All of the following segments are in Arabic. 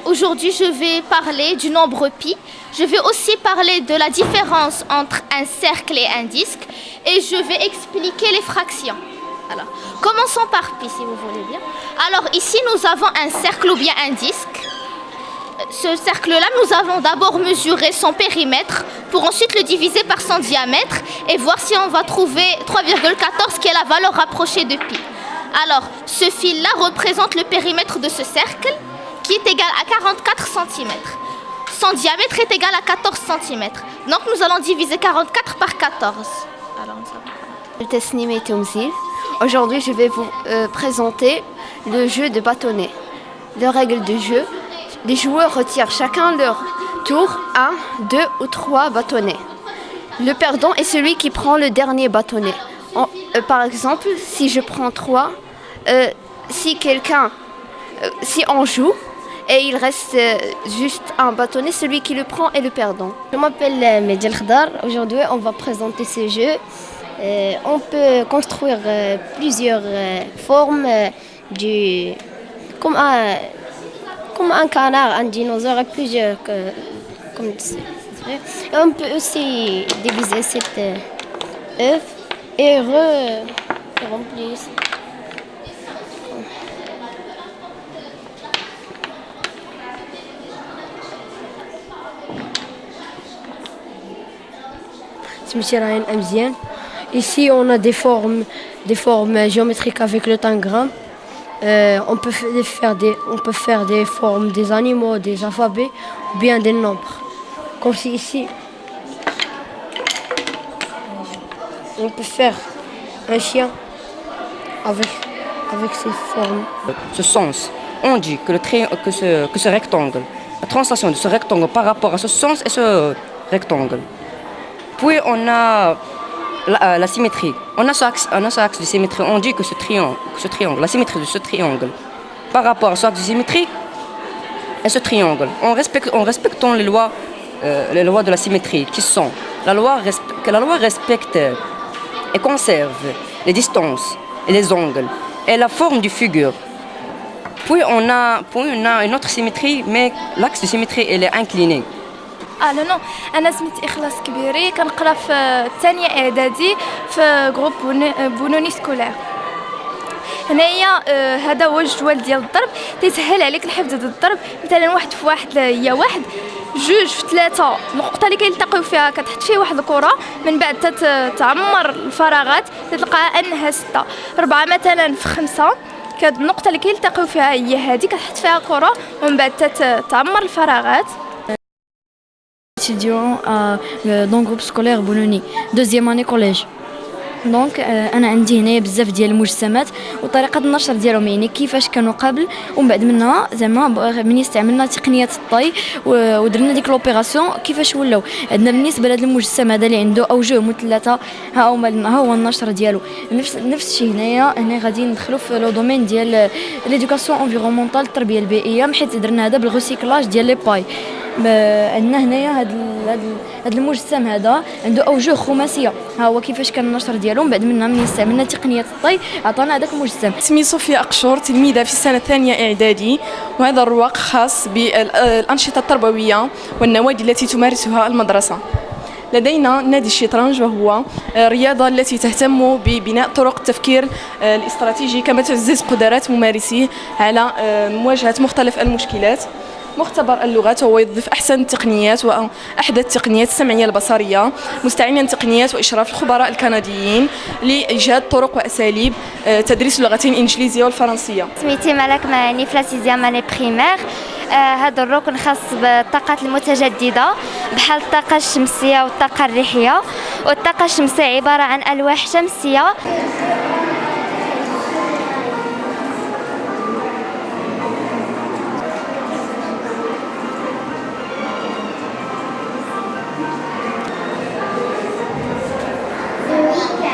Aujourd'hui, je vais parler du nombre pi. Je vais aussi parler de la différence entre un cercle et un disque. Et je vais expliquer les fractions. Alors, commençons par pi, si vous voulez bien. Alors, ici, nous avons un cercle ou bien un disque. Ce cercle-là, nous allons d'abord mesurer son périmètre pour ensuite le diviser par son diamètre et voir si on va trouver 3,14 qui est la valeur rapprochée de pi. Alors, ce fil-là représente le périmètre de ce cercle qui est égal à 44 cm. Son diamètre est égal à 14 cm. Donc, nous allons diviser 44 par 14. Alors, Tasnim et Tomzil. Aujourd'hui, je vais vous présenter le jeu de bâtonnet. Les règles du jeu. Les joueurs retirent chacun leur tour 1, 2 ou 3 bâtonnets. Le perdant est celui qui prend le dernier bâtonnet. Par exemple, si je prends 3, si on joue et il reste juste un bâtonnet, celui qui le prend est le perdant. Je m'appelle Medjel Khdar. Aujourd'hui, on va présenter ce jeu. On peut construire plusieurs formes comme un canard, un dinosaure et plusieurs comme et on peut aussi diviser cet œuf et remplir. Ici, on a des formes géométriques avec le tangram. On peut faire des formes des animaux, des alphabets ou bien des nombres. Comme si ici, on peut faire un chien avec ces formes. Ce sens, on dit que ce rectangle, la translation de ce rectangle par rapport à ce sens et ce rectangle. Puis on a la symétrie. On a ce axe de symétrie. On dit que ce triangle, la symétrie de ce triangle, par rapport à ce axe de symétrie et ce triangle, en respectant les lois de la symétrie, qui sont que la loi respecte et conserve les distances et les angles et la forme du figure. Puis on a une autre symétrie, mais l'axe de symétrie elle est incliné. نو انا سميت اخلاص كبيري كنقرا في الثانيه اعدادي في جروب بونوني سكولير. هنايا هذا هو الجدول ديال الضرب تيسهل عليك الحفظ ديال الضرب. مثلا واحد في واحد هي واحد، جوج في ثلاثه النقطه اللي كيلتقيو فيها كتحط فيه واحد الكره، من بعد تعمر الفراغات تلقاها انها 6. 4 مثلا في 5 النقطه اللي كيلتقيو فيها هي هذه كتحط فيها كره ومن بعد تعمر الفراغات. étudiant dans le groupe scolaire Bouloni, deuxième année collège. دونك انا عندي هنايا بزاف ديال المجسمات وطريقه النشر ديالهم، يعني كيفاش كانوا قبل ومن بعد منها زعما ملي استعملنا تقنيه الطي ودرنا ديك لوبيراسيون كيفاش ولاو عندنا. بالنسبه لهذا المجسم هذا اللي عنده اوجه مثلثه، ها هو النشر ديالو. نفس الشيء هنا غادي ندخلوا في لو دومين ديال ليدوكاسيون انفيرونمونتال، التربيه البيئيه، حيت درنا هذا بالغوسيكلاج ديال لي باي. عندنا هنايا هذا المجسم هذا عنده اوجه خماسيه، ها هو كيفاش كان النشر ديالو. من بعد منها ملي استعملنا تقنيه الطي عطانا هذاك المجسم. اسمي صوفيا أقشور، تلميذه في السنه الثانيه اعدادي، وهذا الرواق خاص بالانشطه التربويه والنوادي التي تمارسها المدرسه. لدينا نادي الشطرنج، وهو رياضة التي تهتم ببناء طرق التفكير الاستراتيجي كما تعزز قدرات ممارسيه على مواجهة مختلف المشكلات. مختبر اللغات وهو يضيف أحسن التقنيات وأحدث التقنيات السمعية البصرية، مستعملا تقنيات وإشراف الخبراء الكنديين لإيجاد طرق وأساليب تدريس اللغتين الإنجليزية والفرنسية. سميتي ملك معني في لا سيزيام اني بريمير. هذا الركن خاص بالطاقات المتجددة بحال الطاقة الشمسية والطاقة الريحية. والطاقة الشمسية عبارة عن ألواح شمسية.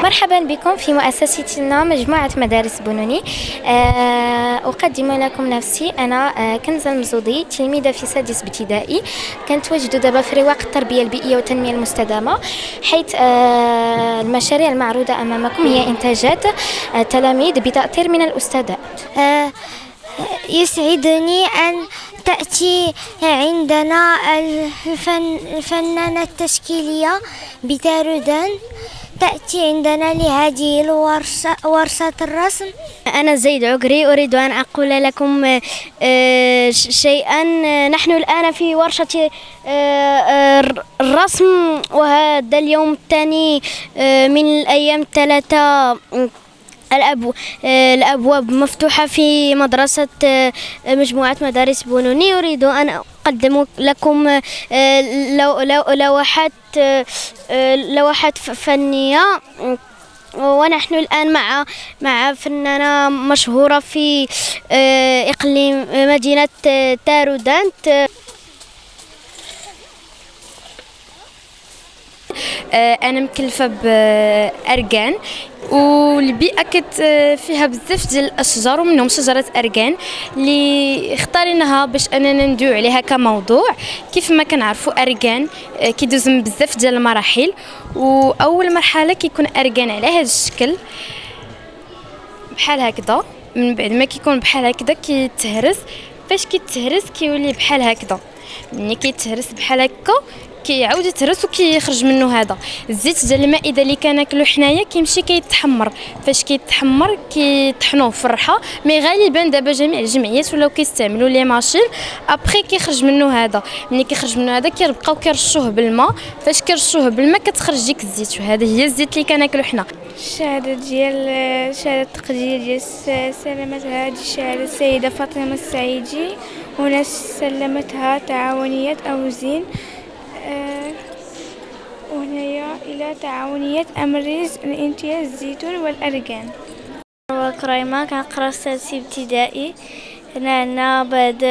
مرحبا بكم في مؤسستنا مجموعة مدارس بونوني. أقدم لكم نفسي. أنا كنزة المزودي، تلميذة في سادس ابتدائي. كنتواجد دابا في رواق التربية البيئية والتنمية المستدامة، حيث المشاريع المعروضة أمامكم هي إنتاجات تلاميذ بتأطير من الأستاذات. يسعدني أن تأتي عندنا الفنانة التشكيلية بتارودان، تأتي عندنا لهذه ورشة الرسم. أنا زيد عقري، أريد أن أقول لكم شيئا. نحن الآن في ورشة الرسم، وهذا اليوم الثاني من الأيام الثلاثة. الأبواب مفتوحة في مدرسة مجموعة مدارس بونوني. أريد أن أقدم لكم لوحات فنية، ونحن الآن مع فنانة مشهورة في إقليم مدينة تارودانت. أنا مكلفة بأركان، والبيئة كانت فيها بزاف ديال الأشجار، ومنهم شجرة أركان اللي اختارينها باش أننا ندوي عليها كموضوع. كيف ما كنعرفوا أركان كيدوز من بزاف ديال المراحل، وأول مرحلة كيكون أركان على هذا الشكل بحال هكذا. من بعد ما كيكون بحال هكذا كيتهرس، فاش كيتهرس كيولي بحال هكذا. ملي كيتهرس بحال هكا كيعاود يتهرس وكيخرج منه هذا الزيت ديال المائده اللي كناكلو حنايا، كيمشي كيتحمر. فاش كيتحمر كيطحنوه في الرحى، مي غالبا دابا جميع الجمعيات ولاو كيستعملوا لي ماشين. ابخي كيخرج منه هذا، ملي كيخرج منه هذا كيبقاو كيرشوه بالماء. فاش كيرشوه بالماء كتخرج ديك الزيت، وهذا هي الزيت اللي كناكلو حنا. شهادة تقدير ديال سلامتها هذه الشهادة السيدة فاطمة السعيدي، هنا سلمتها تعاونية أوزين، وهنايا إلى تعاونية أمريز لإنتاج الزيتون والأركان. وكريمة كنقرا سادسي ابتدائي. هنا عندنا بعد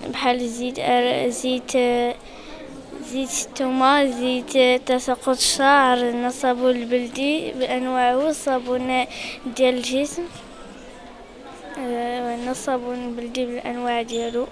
بحال زيت الثومة، زيت تساقط الشعر، الصابون البلدي بأنواعه، الصابون ديال الجسم، الصابون البلدي بالأنواع ديالو.